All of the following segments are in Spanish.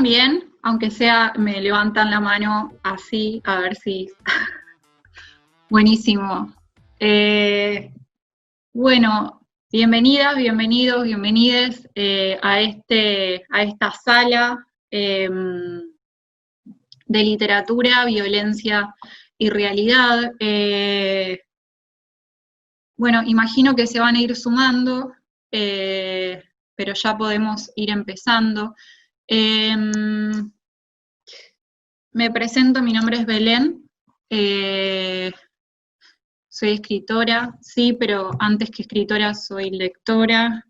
escuchan bien? Aunque sea, me levantan la mano así, a ver si... Buenísimo. Eh, bueno, bienvenidas, bienvenidos, bienvenides a esta sala de literatura, violencia y realidad. Bueno, imagino que se van a ir sumando, pero ya podemos ir empezando. Me presento, mi nombre es Belén, soy escritora, sí, pero antes que escritora soy lectora,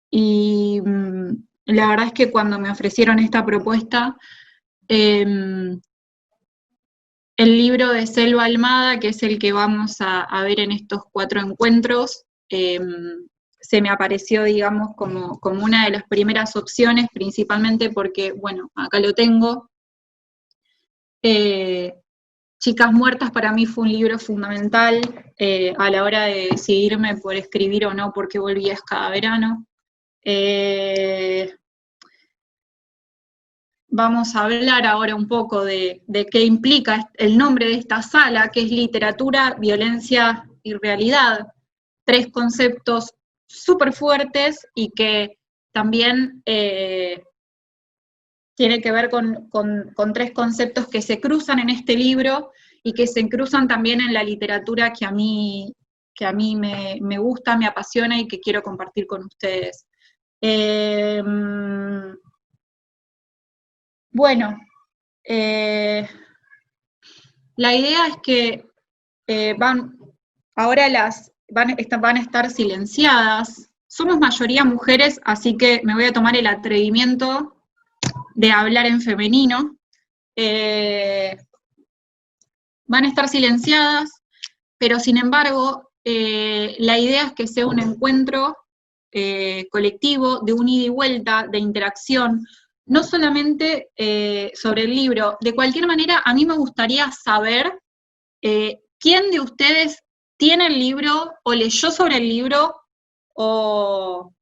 y la verdad es que cuando me ofrecieron esta propuesta, el libro de Selva Almada, que es el que vamos a ver en estos 4 encuentros, se me apareció, digamos, como una de las primeras opciones, principalmente porque, bueno, acá lo tengo. Chicas Muertas para mí fue un libro fundamental a la hora de decidirme por escribir o no, porque volvías cada verano. Vamos a hablar ahora un poco de qué implica el nombre de esta sala, que es literatura, violencia y realidad. 3 conceptos súper fuertes y que también tiene que ver con 3 conceptos que se cruzan en este libro y que se cruzan también en la literatura que a mí me gusta, me apasiona y que quiero compartir con ustedes. Bueno, la idea es que ahora van a estar silenciadas. Somos mayoría mujeres, así que me voy a tomar el atrevimiento de hablar en femenino. Van a estar silenciadas, pero sin embargo, la idea es que sea un encuentro colectivo, de un ida y vuelta, de interacción, no solamente sobre el libro. De cualquier manera, a mí me gustaría saber quién de ustedes tiene el libro, o leyó sobre el libro, o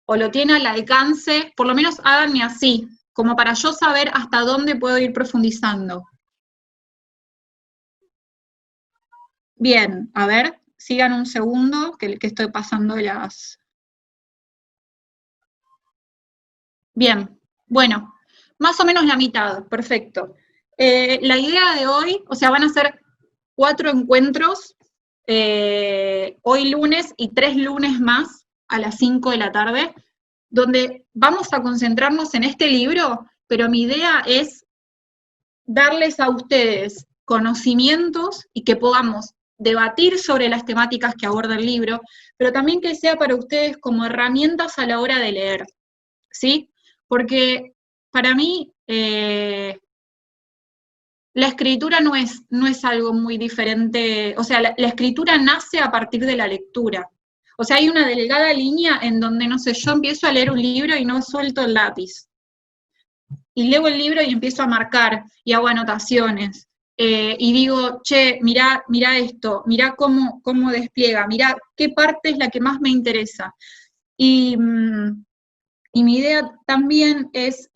lo tiene al alcance. Por lo menos háganme así, como para yo saber hasta dónde puedo ir profundizando. Bien, a ver, sigan un segundo, que estoy pasando las... Bien, bueno, más o menos la mitad, perfecto. La idea de hoy, o sea, van a ser 4 encuentros, hoy lunes y 3 lunes más a las 5 de la tarde, donde vamos a concentrarnos en este libro, pero mi idea es darles a ustedes conocimientos y que podamos debatir sobre las temáticas que aborda el libro, pero también que sea para ustedes como herramientas a la hora de leer, ¿sí? Porque para mí la escritura no es algo muy diferente, o sea, la escritura nace a partir de la lectura. O sea, hay una delgada línea en donde, no sé, yo empiezo a leer un libro y no suelto el lápiz. Y leo el libro y empiezo a marcar y hago anotaciones. Y digo, che, mirá esto, mirá cómo despliega, mirá qué parte es la que más me interesa. Y mi idea también es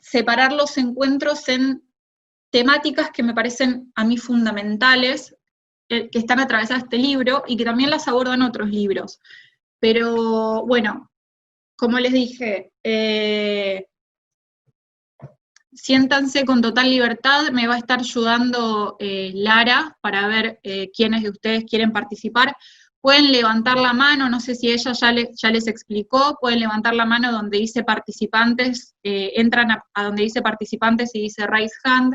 separar los encuentros en temáticas que me parecen a mí fundamentales, que están atravesadas este libro y que también las abordan otros libros. Pero bueno, como les dije, siéntanse con total libertad, me va a estar ayudando Lara para ver quiénes de ustedes quieren participar. Pueden levantar la mano, no sé si ella ya les explicó, pueden levantar la mano donde dice participantes, entran a donde dice participantes y dice raise hand.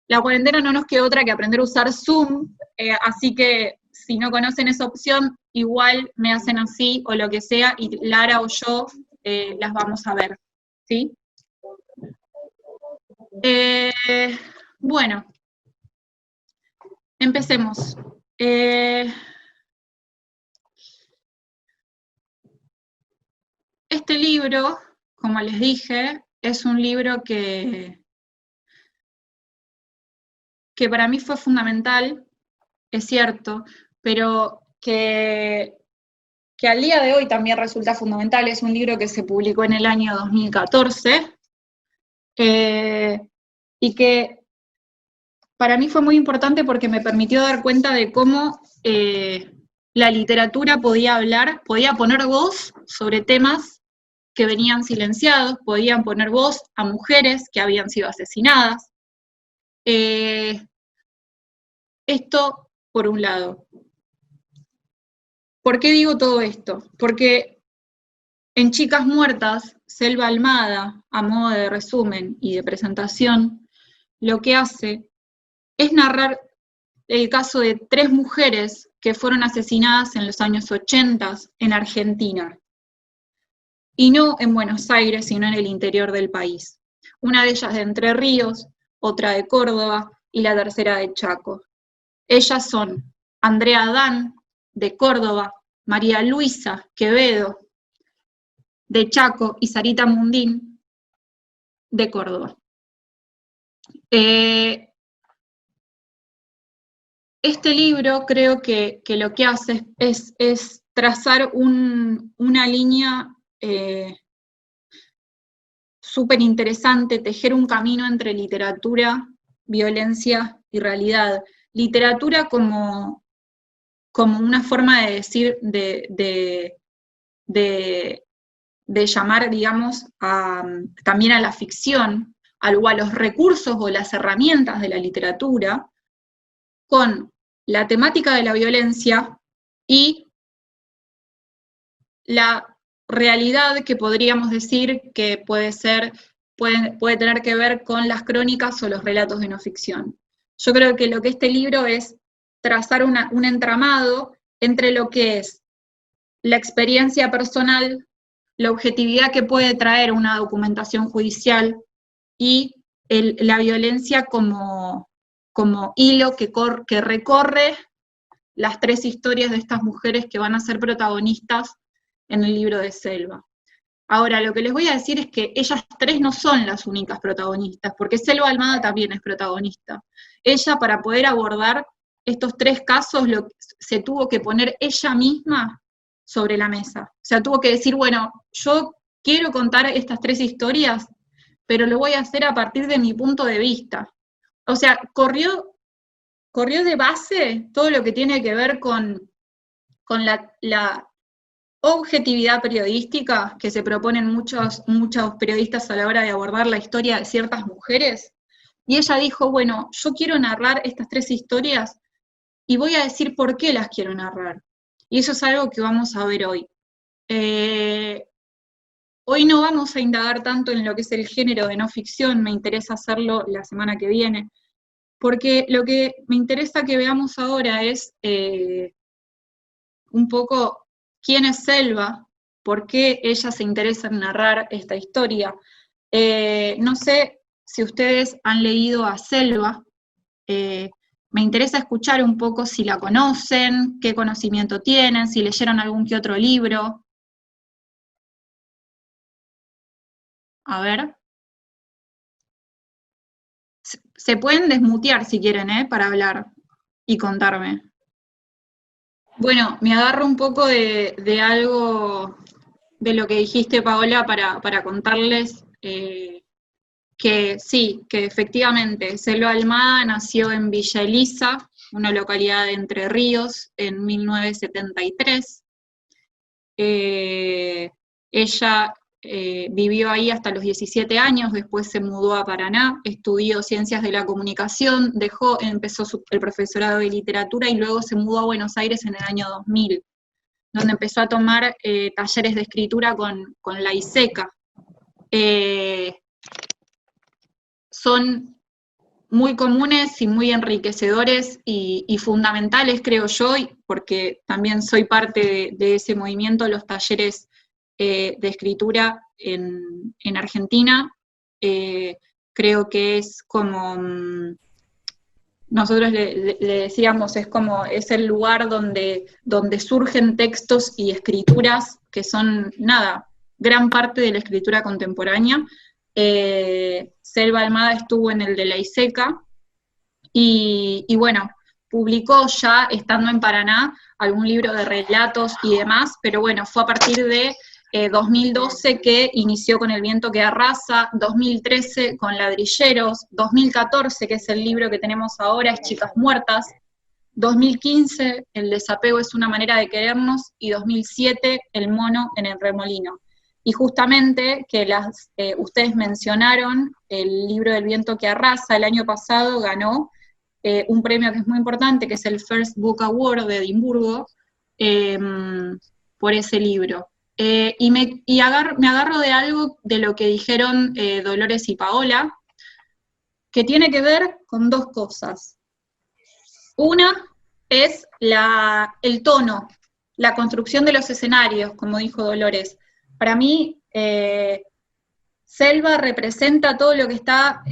La cuarentena no nos queda otra que aprender a usar Zoom, así que si no conocen esa opción, igual me hacen así o lo que sea, y Lara o yo las vamos a ver, ¿sí? Bueno, empecemos. Este libro, como les dije, es un libro que para mí fue fundamental, es cierto, pero que que al día de hoy también resulta fundamental, es un libro que se publicó en el año 2014, y que para mí fue muy importante porque me permitió dar cuenta de cómo la literatura podía hablar, podía poner voz sobre temas que venían silenciados, podían poner voz a mujeres que habían sido asesinadas. Esto por un lado. ¿Por qué digo todo esto? Porque en Chicas Muertas, Selva Almada, a modo de resumen y de presentación, lo que hace es narrar el caso de 3 mujeres que fueron asesinadas en los años 80 en Argentina, y no en Buenos Aires, sino en el interior del país. Una de ellas de Entre Ríos, otra de Córdoba y la tercera de Chaco. Ellas son Andrea Adán, de Córdoba, María Luisa Quevedo, de Chaco, y Sarita Mundín, de Córdoba. Este libro creo que lo que hace es trazar una línea súper interesante, tejer un camino entre literatura, violencia y realidad. Literatura como una forma de decir, de llamar, digamos, también a la ficción, o a los recursos o las herramientas de la literatura, con la temática de la violencia y la realidad que podríamos decir que puede tener que ver con las crónicas o los relatos de no ficción. Yo creo que lo que este libro es trazar un entramado entre lo que es la experiencia personal, la objetividad que puede traer una documentación judicial y la violencia como hilo que recorre las 3 historias de estas mujeres que van a ser protagonistas en el libro de Selva. Ahora, lo que les voy a decir es que ellas 3 no son las únicas protagonistas, porque Selva Almada también es protagonista. Ella, para poder abordar estos 3 casos, se tuvo que poner ella misma sobre la mesa. O sea, tuvo que decir, bueno, yo quiero contar estas 3 historias, pero lo voy a hacer a partir de mi punto de vista. O sea, corrió de base todo lo que tiene que ver con la objetividad periodística que se proponen muchos periodistas a la hora de abordar la historia de ciertas mujeres, y ella dijo, bueno, yo quiero narrar estas 3 historias y voy a decir por qué las quiero narrar. Y eso es algo que vamos a ver hoy. Hoy no vamos a indagar tanto en lo que es el género de no ficción, me interesa hacerlo la semana que viene, porque lo que me interesa que veamos ahora es un poco quién es Selva, por qué ella se interesa en narrar esta historia. No sé si ustedes han leído a Selva, me interesa escuchar un poco si la conocen, qué conocimiento tienen, si leyeron algún que otro libro. A ver. Se pueden desmutear si quieren, para hablar y contarme. Bueno, me agarro un poco de algo de lo que dijiste, Paola, para contarles que sí, que efectivamente Selva Almada nació en Villa Elisa, una localidad de Entre Ríos, en 1973. Ella vivió ahí hasta los 17 años, después se mudó a Paraná, estudió Ciencias de la Comunicación, empezó el profesorado de literatura y luego se mudó a Buenos Aires en el año 2000, donde empezó a tomar talleres de escritura con la ISECA. Son muy comunes y muy enriquecedores y fundamentales, creo yo, porque también soy parte de ese movimiento, los talleres de escritura en Argentina. Creo que es como, nosotros le decíamos, es el lugar donde surgen textos y escrituras que son, gran parte de la escritura contemporánea. Selva Almada estuvo en el de la ISECA, y bueno, publicó ya, estando en Paraná, algún libro de relatos y demás, pero bueno, fue a partir de 2012 que inició con El viento que arrasa, 2013 con Ladrilleros, 2014, que es el libro que tenemos ahora, es Chicas Muertas, 2015, El desapego es una manera de querernos, y 2007, El mono en el remolino. Y justamente que ustedes mencionaron, el libro del viento que arrasa, el año pasado ganó un premio que es muy importante, que es el First Book Award de Edimburgo, por ese libro. Y me agarro de algo de lo que dijeron Dolores y Paola, que tiene que ver con dos cosas. Una es el tono, la construcción de los escenarios, como dijo Dolores. Para mí, Selva representa todo lo que está,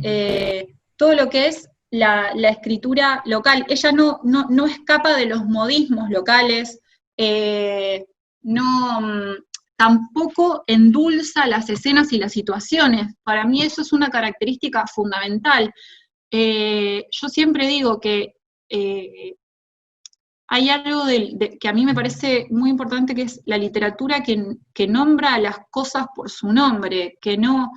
todo lo que es la escritura local. Ella no escapa de los modismos locales, tampoco endulza las escenas y las situaciones. Para mí eso es una característica fundamental. Yo siempre digo que hay algo que a mí me parece muy importante, que es la literatura que nombra a las cosas por su nombre, que no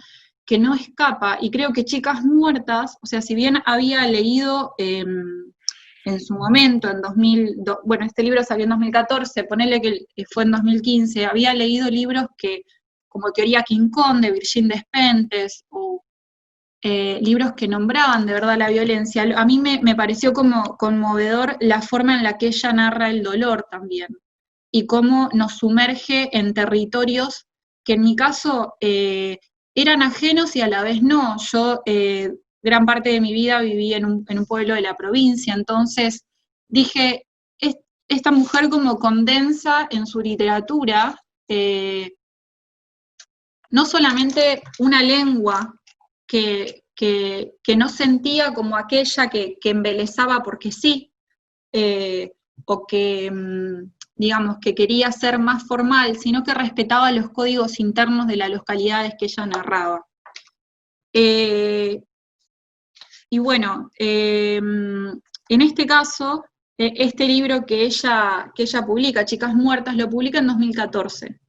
escapa, y creo que Chicas Muertas, o sea, si bien había leído en su momento, bueno, este libro salió en 2014, ponele que fue en 2015, había leído libros como Teoría King Kong, de Virginia Despentes, o libros que nombraban de verdad la violencia. A mí me pareció como conmovedor la forma en la que ella narra el dolor también, y cómo nos sumerge en territorios que en mi caso eran ajenos y a la vez no. Yo gran parte de mi vida viví en un pueblo de la provincia, entonces dije, esta mujer como condensa en su literatura no solamente una lengua que no sentía como aquella que embelezaba porque sí, o que, digamos, que quería ser más formal, sino que respetaba los códigos internos de las localidades que ella narraba. Y bueno, en este caso, este libro que ella publica, Chicas Muertas, lo publica en 2014.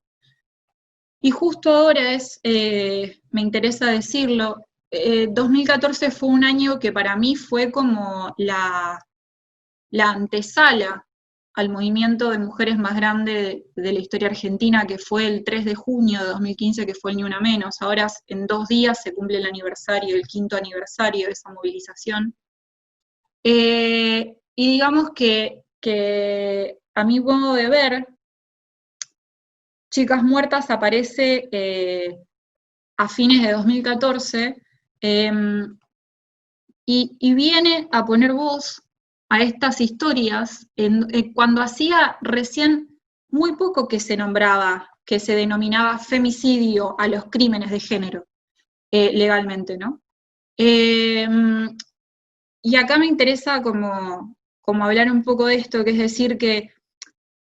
Y justo ahora me interesa decirlo, 2014 fue un año que para mí fue como la antesala al movimiento de mujeres más grande de la historia argentina, que fue el 3 de junio de 2015, que fue el Ni Una Menos. Ahora en 2 días se cumple el 5º aniversario de esa movilización. Y digamos que a mi modo de ver, Chicas Muertas aparece a fines de 2014, y viene a poner voz a estas historias cuando hacía recién muy poco que se nombraba, que se denominaba femicidio a los crímenes de género, legalmente, ¿no? Y acá me interesa como hablar un poco de esto, que es decir que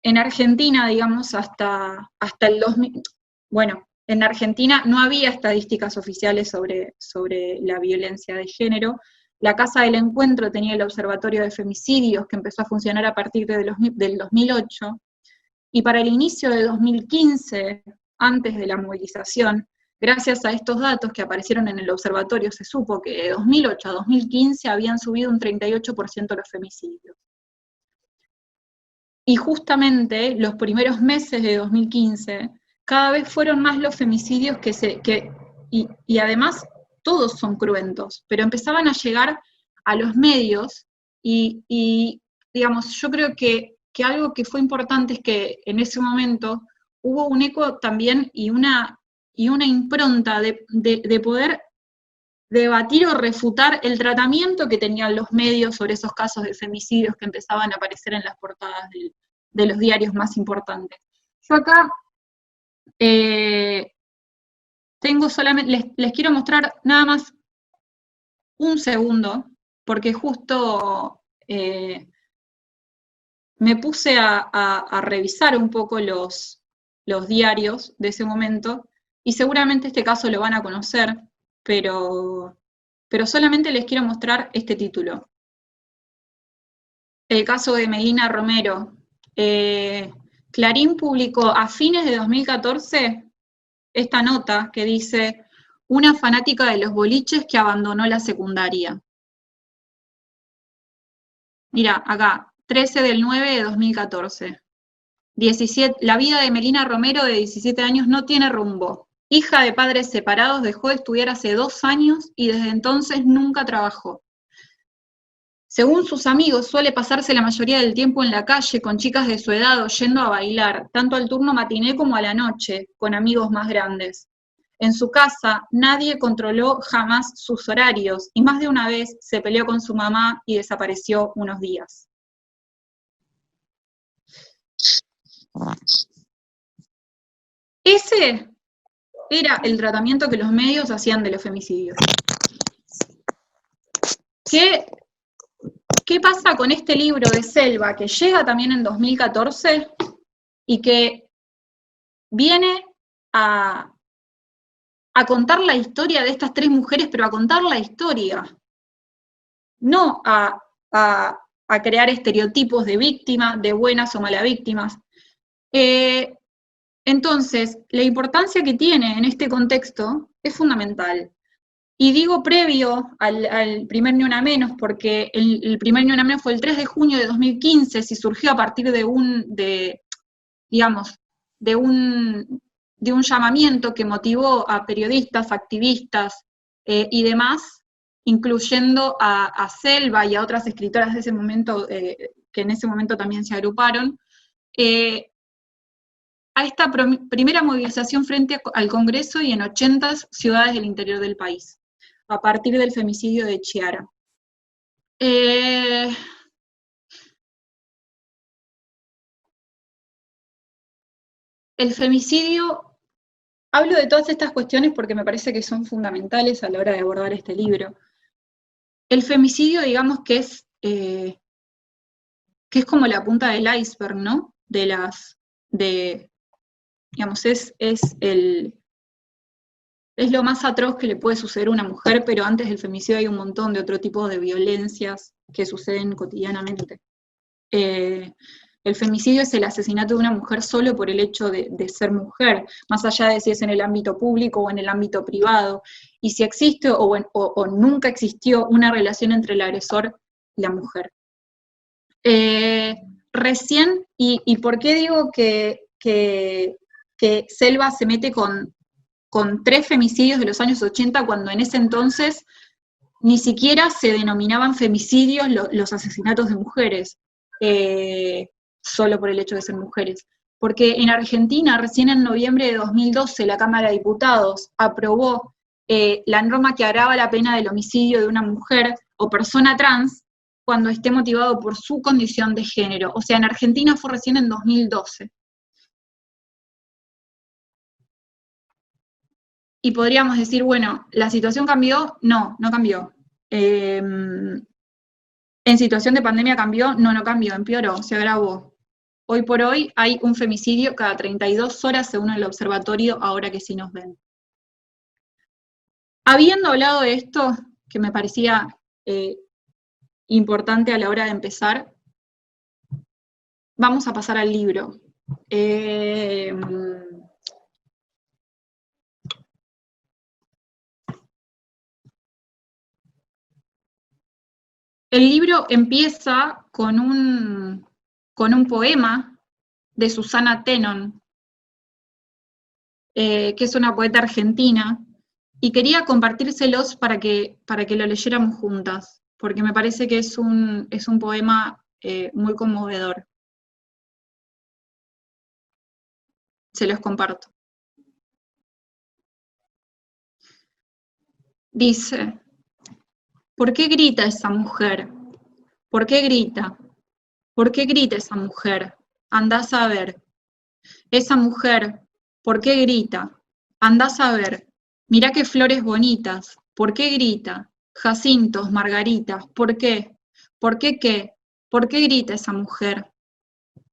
en Argentina, digamos, hasta el 2000, bueno, en Argentina no había estadísticas oficiales sobre la violencia de género. La Casa del Encuentro tenía el Observatorio de Femicidios, que empezó a funcionar a partir del 2008, y para el inicio de 2015, antes de la movilización, gracias a estos datos que aparecieron en el observatorio, se supo que de 2008 a 2015 habían subido un 38% los femicidios. Y justamente los primeros meses de 2015, cada vez fueron más los femicidios y además todos son cruentos, pero empezaban a llegar a los medios y digamos, yo creo que algo que fue importante es que en ese momento hubo un eco también y una impronta de poder debatir o refutar el tratamiento que tenían los medios sobre esos casos de femicidios que empezaban a aparecer en las portadas de los diarios más importantes. Yo acá tengo solamente, les quiero mostrar nada más un segundo, porque justo me puse a revisar un poco los diarios de ese momento, y seguramente este caso lo van a conocer, pero solamente les quiero mostrar este título. el caso de Melina Romero. Clarín publicó a fines de 2014 esta nota que dice: una fanática de los boliches que abandonó la secundaria. Mira, acá, 13/9/2014. 17, la vida de Melina Romero, de 17 años, no tiene rumbo. Hija de padres separados, dejó de estudiar hace 2 años y desde entonces nunca trabajó. Según sus amigos, suele pasarse la mayoría del tiempo en la calle con chicas de su edad o yendo a bailar, tanto al turno matiné como a la noche, con amigos más grandes. En su casa, nadie controló jamás sus horarios y más de una vez se peleó con su mamá y desapareció unos días. Ese era el tratamiento que los medios hacían de los femicidios. ¿Qué pasa con este libro de Selva, que llega también en 2014 y que viene a contar la historia de estas 3 mujeres, pero a contar la historia, no a crear estereotipos de víctimas, de buenas o malas víctimas? Entonces, la importancia que tiene en este contexto es fundamental. Y digo previo al primer Ni Una Menos, porque el primer Ni Una Menos fue el 3 de junio de 2015, si surgió a partir de un llamamiento que motivó a periodistas, activistas y demás, incluyendo a Selva y a otras escritoras de ese momento, que en ese momento también se agruparon, a esta primera movilización frente al Congreso y en 80 ciudades del interior del país, a partir del femicidio de Chiara. El femicidio, hablo de todas estas cuestiones porque me parece que son fundamentales a la hora de abordar este libro. El femicidio, digamos que es como la punta del iceberg, ¿no? Digamos, es lo más atroz que le puede suceder a una mujer, pero antes del femicidio hay un montón de otro tipo de violencias que suceden cotidianamente. El femicidio es el asesinato de una mujer solo por el hecho de ser mujer, más allá de si es en el ámbito público o en el ámbito privado, y si existe o nunca existió una relación entre el agresor y la mujer. Recién, y por qué digo que Selva se mete con 3 femicidios de los años 80, cuando en ese entonces ni siquiera se denominaban femicidios los asesinatos de mujeres, solo por el hecho de ser mujeres. Porque en Argentina, recién en noviembre de 2012, la Cámara de Diputados aprobó la norma que agrava la pena del homicidio de una mujer o persona trans cuando esté motivado por su condición de género. O sea, en Argentina fue recién en 2012. Y podríamos decir, bueno, ¿la situación cambió? No, no cambió. ¿En situación de pandemia cambió? No, no cambió, empeoró, se agravó. Hoy por hoy hay un femicidio cada 32 horas según el observatorio, ahora que sí nos ven. Habiendo hablado de esto, que me parecía importante a la hora de empezar, vamos a pasar al libro. El libro empieza con un poema de Susana Tenon, que es una poeta argentina, y quería compartírselos para que lo leyéramos juntas, porque me parece que es un poema muy conmovedor. Se los comparto. Dice: ¿por qué grita esa mujer? ¿Por qué grita? ¿Por qué grita esa mujer? Andás a ver. Esa mujer, ¿por qué grita? Andás a ver. Mirá qué flores bonitas. ¿Por qué grita? Jacintos, margaritas. ¿Por qué? ¿Por qué qué? ¿Por qué grita esa mujer?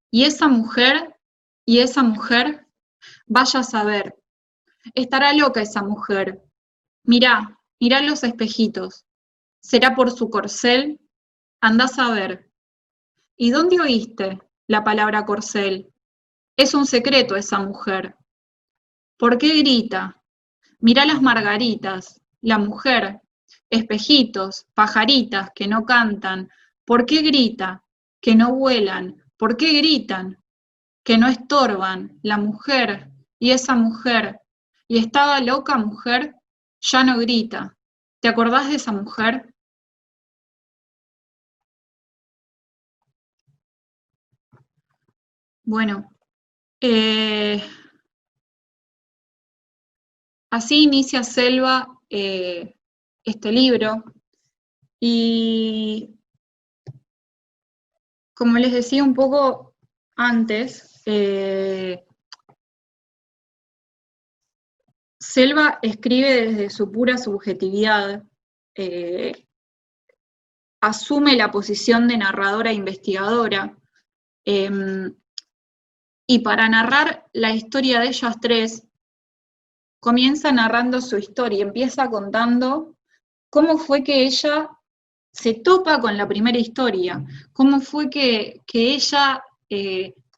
Y esa mujer, vaya a saber. Estará loca esa mujer. Mirá los espejitos. ¿Será por su corcel? Andás a ver. ¿Y dónde oíste la palabra corcel? Es un secreto esa mujer. ¿Por qué grita? Mirá las margaritas, la mujer, espejitos, pajaritas que no cantan. ¿Por qué grita? Que no vuelan. ¿Por qué gritan? Que no estorban. La mujer, y esa mujer, y estaba loca mujer, ya no grita. ¿Te acordás de esa mujer? Bueno, eh, así inicia Selva este libro y como les decía un poco antes, Selva escribe desde su pura subjetividad, asume la posición de narradora e investigadora, y para narrar la historia de ellas tres, comienza narrando su historia, empieza contando cómo fue que ella se topa con la primera historia, cómo fue que ella,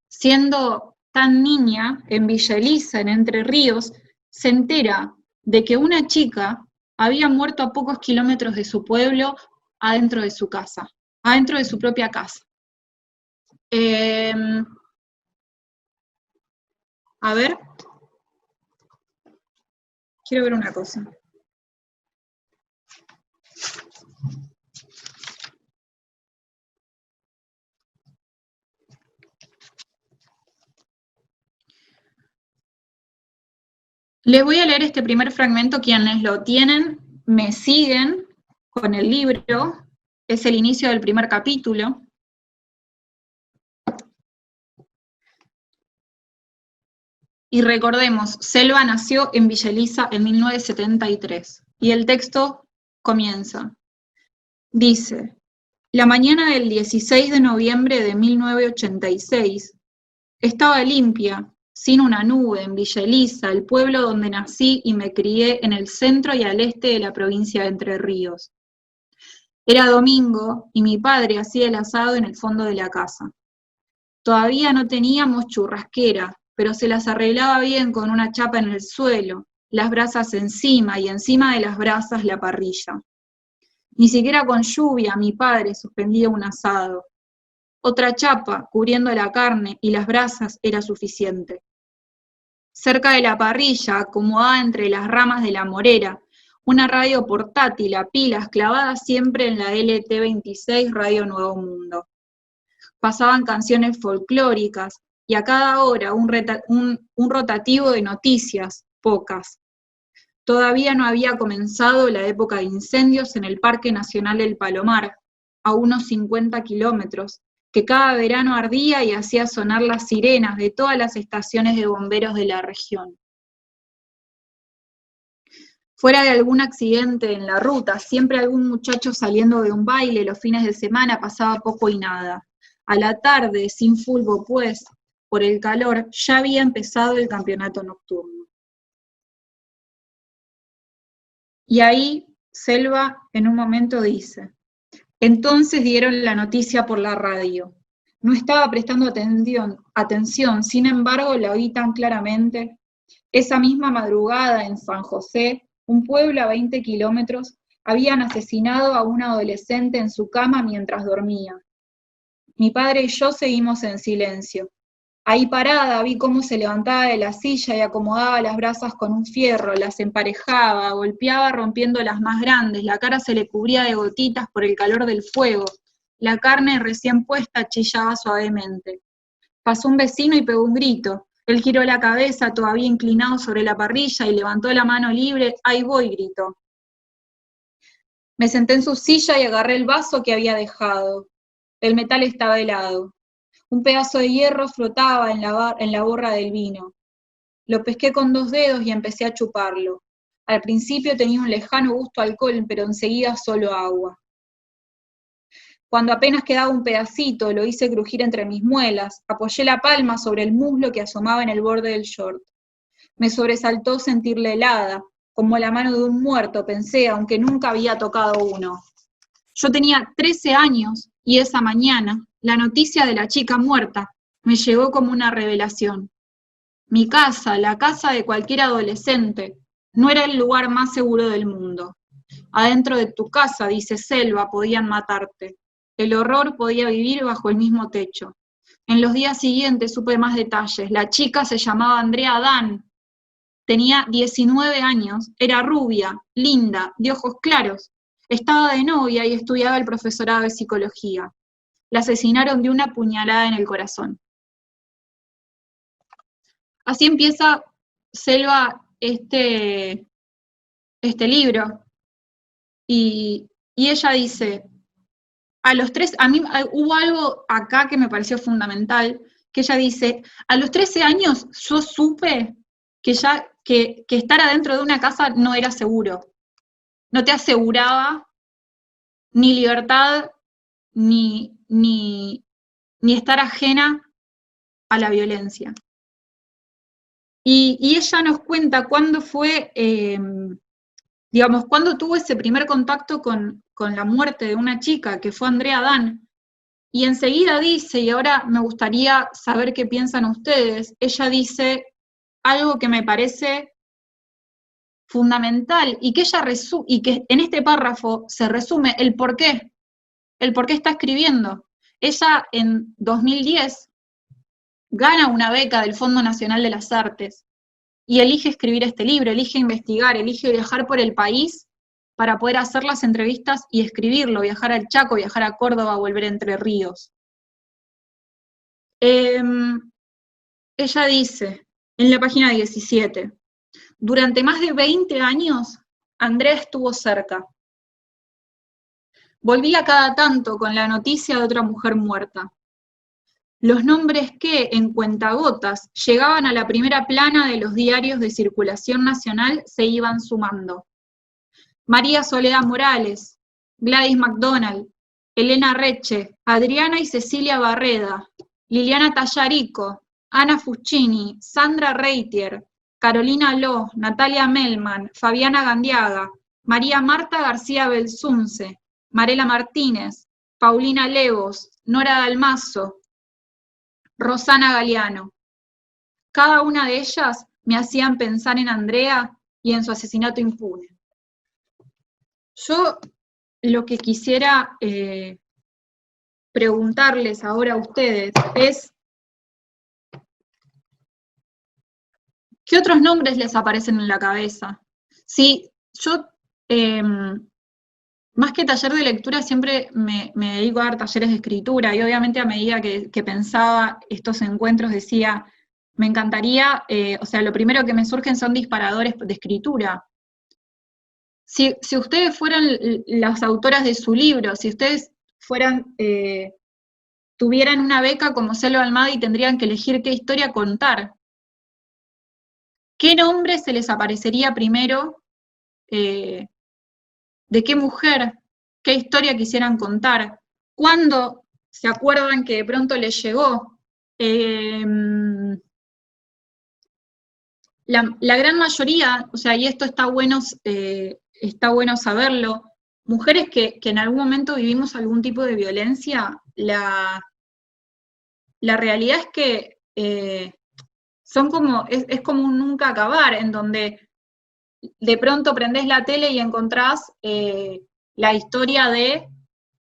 siendo tan niña, en Villa Elisa, en Entre Ríos, se entera de que una chica había muerto a pocos kilómetros de su pueblo, adentro de su casa, adentro de su propia casa. A ver, quiero ver una cosa. Les voy a leer este primer fragmento, quienes lo tienen, me siguen con el libro, es el inicio del primer capítulo. Y recordemos, Selva nació en Villa Elisa en 1973, y el texto comienza. Dice, la mañana del 16 de noviembre de 1986, estaba limpia, sin una nube, en Villa Elisa, el pueblo donde nací y me crié en el centro y al este de la provincia de Entre Ríos. Era domingo y mi padre hacía el asado en el fondo de la casa. Todavía no teníamos churrasquera, pero se las arreglaba bien con una chapa en el suelo, las brasas encima y encima de las brasas la parrilla. Ni siquiera con lluvia mi padre suspendía un asado. Otra chapa cubriendo la carne y las brasas era suficiente. Cerca de la parrilla, acomodada entre las ramas de la morera, una radio portátil a pilas clavada siempre en la LT26 Radio Nuevo Mundo. Pasaban canciones folclóricas y a cada hora un rotativo de noticias, pocas. Todavía no había comenzado la época de incendios en el Parque Nacional del Palomar, a unos 50 kilómetros, que cada verano ardía y hacía sonar las sirenas de todas las estaciones de bomberos de la región. Fuera de algún accidente en la ruta, siempre algún muchacho saliendo de un baile los fines de semana pasaba poco y nada. A la tarde, sin fulbo pues, por el calor, ya había empezado el campeonato nocturno. Y ahí Selva en un momento dice, entonces dieron la noticia por la radio. No estaba prestando atención, sin embargo la oí tan claramente. Esa misma madrugada en San José, un pueblo a 20 kilómetros, habían asesinado a un adolescente en su cama mientras dormía. Mi padre y yo seguimos en silencio. Ahí parada vi cómo se levantaba de la silla y acomodaba las brasas con un fierro, las emparejaba, golpeaba rompiendo las más grandes, la cara se le cubría de gotitas por el calor del fuego, la carne recién puesta chillaba suavemente. Pasó un vecino y pegó un grito. Él giró la cabeza, todavía inclinado sobre la parrilla, y levantó la mano libre. ¡Ahí voy!, gritó. Me senté en su silla y agarré el vaso que había dejado. El metal estaba helado. Un pedazo de hierro flotaba en la borra del vino. Lo pesqué con 2 dedos y empecé a chuparlo. Al principio tenía un lejano gusto a alcohol, pero enseguida solo agua. Cuando apenas quedaba un pedacito, lo hice crujir entre mis muelas, apoyé la palma sobre el muslo que asomaba en el borde del short. Me sobresaltó sentirla helada, como la mano de un muerto, pensé, aunque nunca había tocado uno. Yo tenía 13 años y esa mañana la noticia de la chica muerta me llegó como una revelación. Mi casa, la casa de cualquier adolescente, no era el lugar más seguro del mundo. Adentro de tu casa, dice Selva, podían matarte. El horror podía vivir bajo el mismo techo. En los días siguientes supe más detalles. La chica se llamaba Andrea Dan. Tenía 19 años, era rubia, linda, de ojos claros. Estaba de novia y estudiaba el profesorado de psicología. La asesinaron de una puñalada en el corazón. Así empieza Selva este libro. Y ella dice, a mí hubo algo acá que me pareció fundamental, que ella dice, a los 13 años yo supe que estar adentro de una casa no era seguro. No te aseguraba ni libertad, ni estar ajena a la violencia. Y ella nos cuenta cuándo fue, cuándo tuvo ese primer contacto con la muerte de una chica, que fue Andrea Dan. Y enseguida dice, y ahora me gustaría saber qué piensan ustedes, ella dice algo que me parece fundamental y que en este párrafo se resume el por qué está escribiendo. Ella en 2010 gana una beca del Fondo Nacional de las Artes y elige escribir este libro, elige investigar, elige viajar por el país para poder hacer las entrevistas y escribirlo, viajar al Chaco, viajar a Córdoba, volver a Entre Ríos. Ella dice, en la página 17, durante más de 20 años, Andrea estuvo cerca. Volvía cada tanto con la noticia de otra mujer muerta. Los nombres que, en cuentagotas, llegaban a la primera plana de los diarios de circulación nacional se iban sumando. María Soledad Morales, Gladys McDonald, Elena Reche, Adriana y Cecilia Barreda, Liliana Tallarico, Ana Fuccini, Sandra Reitier, Carolina Ló, Natalia Melman, Fabiana Gandiaga, María Marta García Belsunce, Marela Martínez, Paulina Levos, Nora Dalmazo, Rosana Galeano. Cada una de ellas me hacían pensar en Andrea y en su asesinato impune. Yo lo que quisiera preguntarles ahora a ustedes es, ¿qué otros nombres les aparecen en la cabeza? Sí, yo, más que taller de lectura, siempre me dedico a dar talleres de escritura, y obviamente a medida que pensaba estos encuentros decía, me encantaría, lo primero que me surgen son disparadores de escritura. Si ustedes fueran las autoras de su libro, si ustedes tuvieran una beca como Selva Almada y tendrían que elegir qué historia contar, ¿qué nombre se les aparecería primero? ¿De qué mujer? ¿Qué historia quisieran contar? ¿Cuándo se acuerdan que de pronto les llegó? La gran mayoría, y esto está bueno saberlo, mujeres que en algún momento vivimos algún tipo de violencia, la realidad es que es como un nunca acabar, en donde de pronto prendés la tele y encontrás la historia de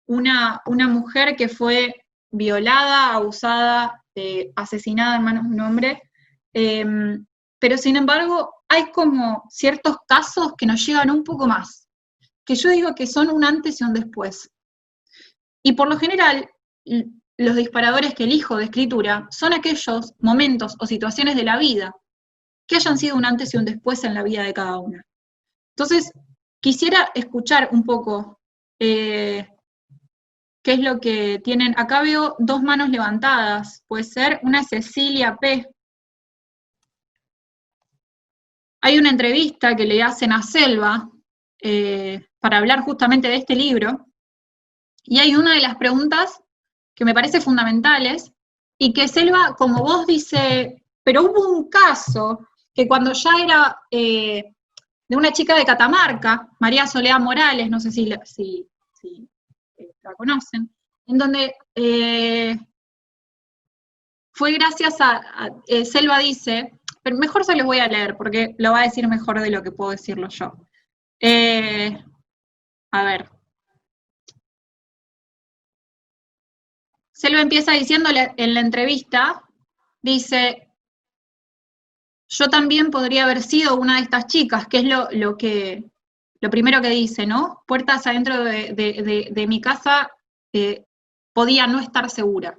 una mujer que fue violada, abusada, asesinada en manos de un hombre, pero sin embargo hay como ciertos casos que nos llevan un poco más, que yo digo que son un antes y un después. Y por lo general, los disparadores que elijo de escritura son aquellos momentos o situaciones de la vida que hayan sido un antes y un después en la vida de cada una. Entonces, quisiera escuchar un poco qué es lo que tienen. Acá veo 2 manos levantadas, puede ser una Cecilia P. Hay una entrevista que le hacen a Selva para hablar justamente de este libro, y hay una de las preguntas que me parece fundamentales, y que Selva, como vos, dice, pero hubo un caso que cuando ya era de una chica de Catamarca, María Soledad Morales, no sé si la conocen, en donde fue gracias a Selva dice, pero mejor se los voy a leer, porque lo va a decir mejor de lo que puedo decirlo yo. A ver. Selva empieza diciéndole en la entrevista, dice, yo también podría haber sido una de estas chicas, que es lo primero que dice, ¿no? Puertas adentro de mi casa, podía no estar segura.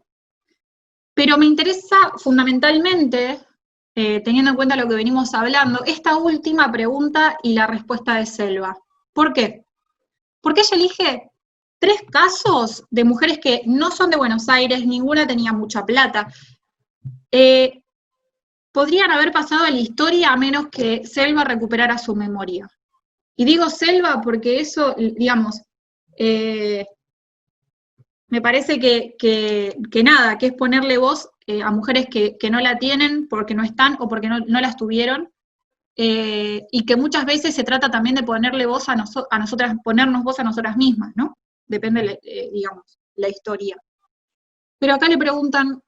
Pero me interesa fundamentalmente, teniendo en cuenta lo que venimos hablando, esta última pregunta y la respuesta de Selva. ¿Por qué? Porque ella elige 3 casos de mujeres que no son de Buenos Aires, ninguna tenía mucha plata. Podrían haber pasado a la historia a menos que Selva recuperara su memoria. Y digo Selva porque eso, digamos, me parece que nada, que es ponerle voz a mujeres que no la tienen porque no están o porque no las tuvieron, y que muchas veces se trata también de ponerle voz a nosotras, ponernos voz a nosotras mismas, ¿no? Depende, digamos, la historia. Pero acá le preguntan,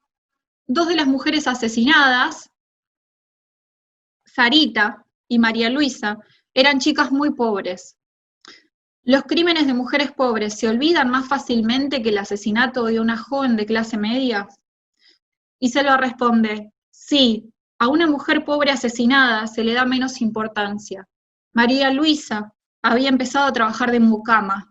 2 de las mujeres asesinadas, Sarita y María Luisa, eran chicas muy pobres. ¿Los crímenes de mujeres pobres se olvidan más fácilmente que el asesinato de una joven de clase media? Y Selva responde, sí, a una mujer pobre asesinada se le da menos importancia. María Luisa había empezado a trabajar de mucama.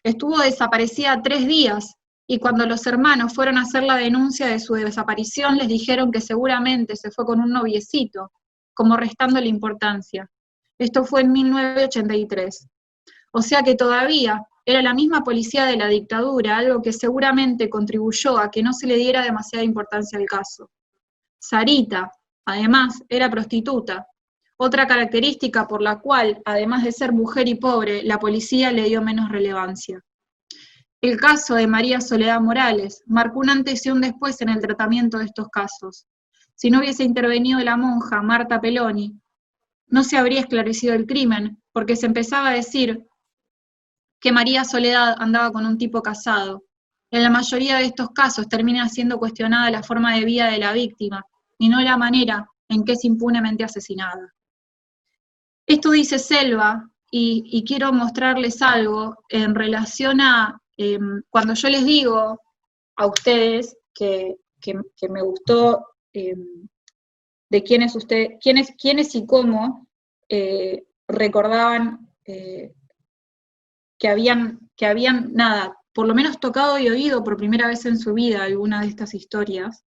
Estuvo desaparecida 3 días y cuando los hermanos fueron a hacer la denuncia de su desaparición les dijeron que seguramente se fue con un noviecito, como restándole importancia. Esto fue en 1983. O sea que todavía era la misma policía de la dictadura, algo que seguramente contribuyó a que no se le diera demasiada importancia al caso. Sarita, además, era prostituta, otra característica por la cual, además de ser mujer y pobre, la policía le dio menos relevancia. El caso de María Soledad Morales marcó un antes y un después en el tratamiento de estos casos. Si no hubiese intervenido la monja Marta Peloni, no se habría esclarecido el crimen, porque se empezaba a decir que María Soledad andaba con un tipo casado. En la mayoría de estos casos termina siendo cuestionada la forma de vida de la víctima, y no la manera en que es impunemente asesinada. Esto dice Selva, y quiero mostrarles algo en relación a, cuando yo les digo a ustedes que me gustó de quiénes y cómo recordaban que habían, nada, por lo menos tocado y oído por primera vez en su vida alguna de estas historias.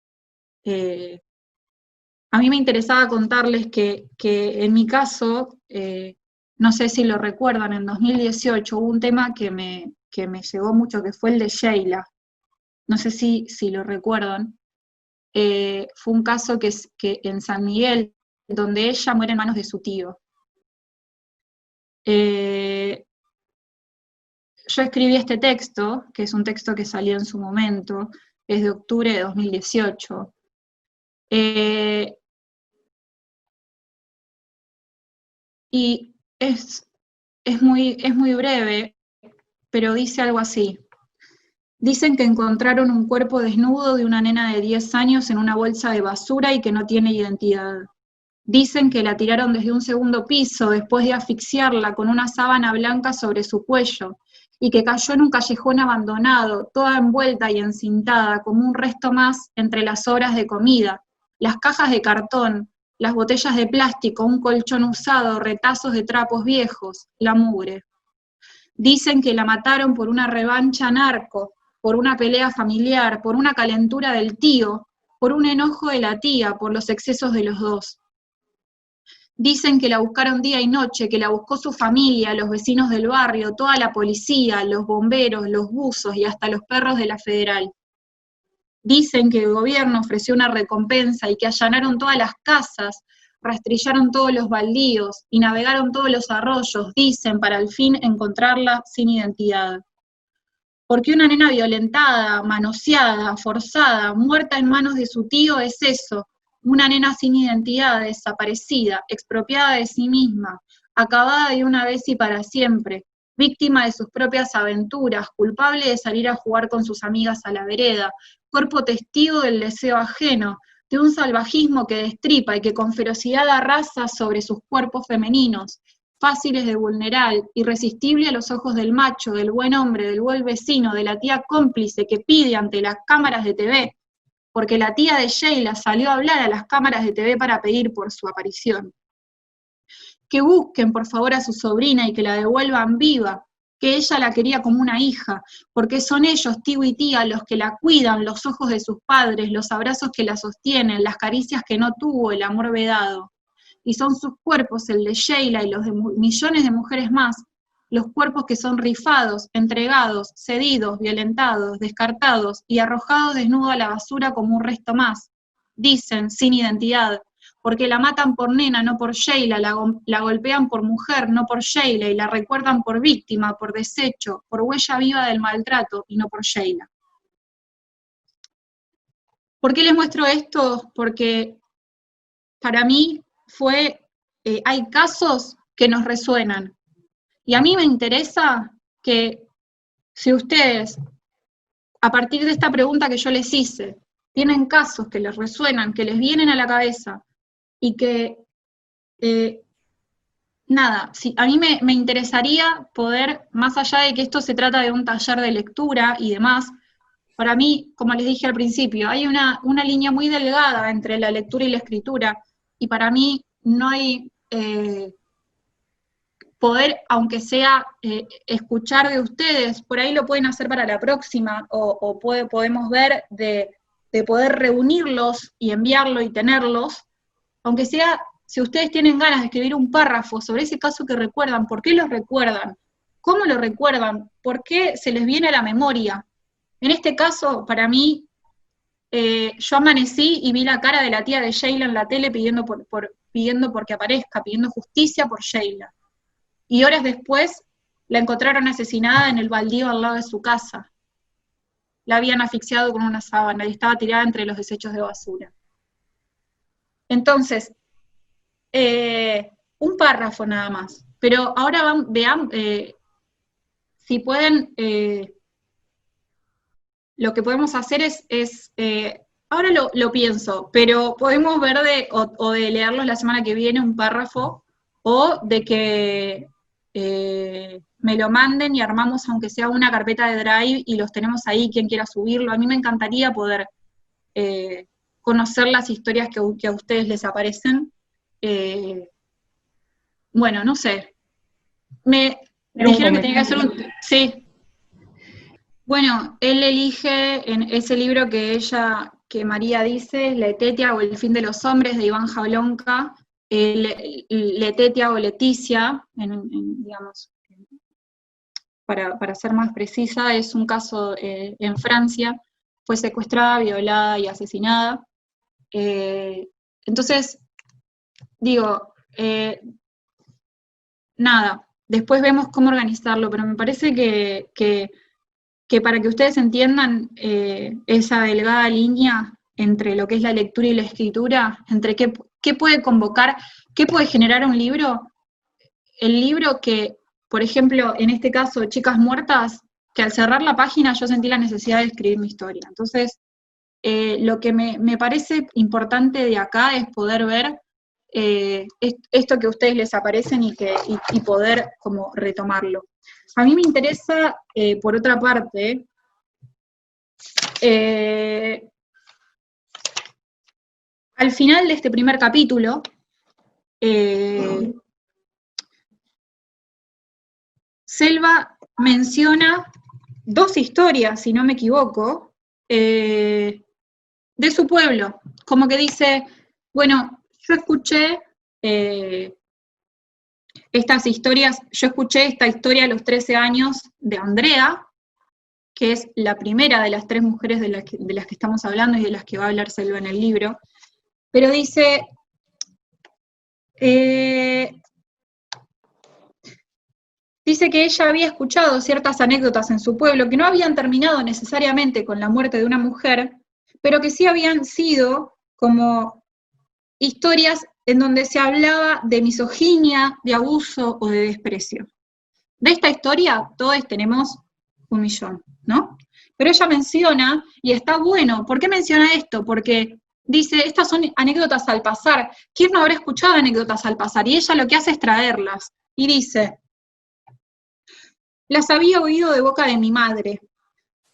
A mí me interesaba contarles que en mi caso, no sé si lo recuerdan, en 2018 hubo un tema que me llegó mucho, que fue el de Sheila. No sé si lo recuerdan. Fue un caso que en San Miguel, donde ella muere en manos de su tío. Yo escribí este texto, que es un texto que salió en su momento, es de octubre de 2018. Y es muy breve, pero dice algo así. Dicen que encontraron un cuerpo desnudo de una nena de 10 años en una bolsa de basura y que no tiene identidad. Dicen que la tiraron desde un segundo piso después de asfixiarla con una sábana blanca sobre su cuello, y que cayó en un callejón abandonado, toda envuelta y encintada, como un resto más entre las sobras de comida, las cajas de cartón, las botellas de plástico, un colchón usado, retazos de trapos viejos, la mugre. Dicen que la mataron por una revancha narco, por una pelea familiar, por una calentura del tío, por un enojo de la tía, por los excesos de los dos. Dicen que la buscaron día y noche, que la buscó su familia, los vecinos del barrio, toda la policía, los bomberos, los buzos y hasta los perros de la Federal. Dicen que el gobierno ofreció una recompensa y que allanaron todas las casas, rastrillaron todos los baldíos y navegaron todos los arroyos, dicen, para al fin encontrarla sin identidad. Porque una nena violentada, manoseada, forzada, muerta en manos de su tío es eso, una nena sin identidad, desaparecida, expropiada de sí misma, acabada de una vez y para siempre, víctima de sus propias aventuras, culpable de salir a jugar con sus amigas a la vereda, cuerpo testigo del deseo ajeno, de un salvajismo que destripa y que con ferocidad arrasa sobre sus cuerpos femeninos, fáciles de vulnerar, irresistible a los ojos del macho, del buen hombre, del buen vecino, de la tía cómplice que pide ante las cámaras de TV, porque la tía de Sheila salió a hablar a las cámaras de TV para pedir por su aparición. Que busquen por favor a su sobrina y que la devuelvan viva, que ella la quería como una hija, porque son ellos, tío y tía, los que la cuidan, los ojos de sus padres, los abrazos que la sostienen, las caricias que no tuvo, el amor vedado. Y son sus cuerpos, el de Sheila y los de millones de mujeres más, los cuerpos que son rifados, entregados, cedidos, violentados, descartados y arrojados desnudo a la basura como un resto más. Dicen, sin identidad, porque la matan por nena, no por Sheila, la golpean por mujer, no por Sheila, y la recuerdan por víctima, por desecho, por huella viva del maltrato, y no por Sheila. ¿Por qué les muestro esto? Porque para mí hay casos que nos resuenan, y a mí me interesa que si ustedes, a partir de esta pregunta que yo les hice, tienen casos que les resuenan, que les vienen a la cabeza, y que, a mí me interesaría poder, más allá de que esto se trata de un taller de lectura y demás, para mí, como les dije al principio, hay una línea muy delgada entre la lectura y la escritura, y para mí no hay poder, aunque sea escuchar de ustedes, por ahí lo pueden hacer para la próxima, o podemos ver de poder reunirlos y enviarlo y tenerlos, aunque sea, si ustedes tienen ganas de escribir un párrafo sobre ese caso que recuerdan, ¿por qué lo recuerdan? ¿Cómo lo recuerdan? ¿Por qué se les viene a la memoria? En este caso, para mí, yo amanecí y vi la cara de la tía de Sheila en la tele pidiendo porque aparezca, pidiendo justicia por Sheila. Y horas después la encontraron asesinada en el baldío al lado de su casa. La habían asfixiado con una sábana y estaba tirada entre los desechos de basura. Entonces, un párrafo nada más, pero ahora vean, si pueden, lo que podemos hacer es ahora lo pienso, pero podemos ver o de leerlos la semana que viene un párrafo, o de que me lo manden y armamos aunque sea una carpeta de Drive y los tenemos ahí, quien quiera subirlo. A mí me encantaría poder conocer las historias que a ustedes les aparecen. Bueno, no sé. Me dijeron que tenía que hacer un... Sí. Bueno, él elige en ese libro que María dice, Letetia o El fin de los hombres, de Iván Jablonka, Letetia o Leticia, digamos, para ser más precisa, es un caso en Francia, fue secuestrada, violada y asesinada. Entonces, digo, después vemos cómo organizarlo, pero me parece que para que ustedes entiendan esa delgada línea entre lo que es la lectura y la escritura, entre qué puede convocar, qué puede generar un libro, el libro que, por ejemplo, en este caso, Chicas Muertas, que al cerrar la página yo sentí la necesidad de escribir mi historia. Entonces, lo que me parece importante de acá es poder ver esto que a ustedes les aparecen y poder como retomarlo. A mí me interesa, por otra parte, al final de este primer capítulo, Selva menciona 2 historias, si no me equivoco, de su pueblo, como que dice, bueno, yo escuché estas historias, yo escuché esta historia a los 13 años de Andrea, que es la primera de las 3 mujeres de las que estamos hablando y de las que va a hablar Selva en el libro, pero dice, dice que ella había escuchado ciertas anécdotas en su pueblo que no habían terminado necesariamente con la muerte de una mujer, pero que sí habían sido como historias en donde se hablaba de misoginia, de abuso o de desprecio. De esta historia, todos tenemos 1.000.000, ¿no? Pero ella menciona, y está bueno, ¿por qué menciona esto? Porque dice, estas son anécdotas al pasar. ¿Quién no habrá escuchado anécdotas al pasar? Y ella lo que hace es traerlas. Y dice, las había oído de boca de mi madre.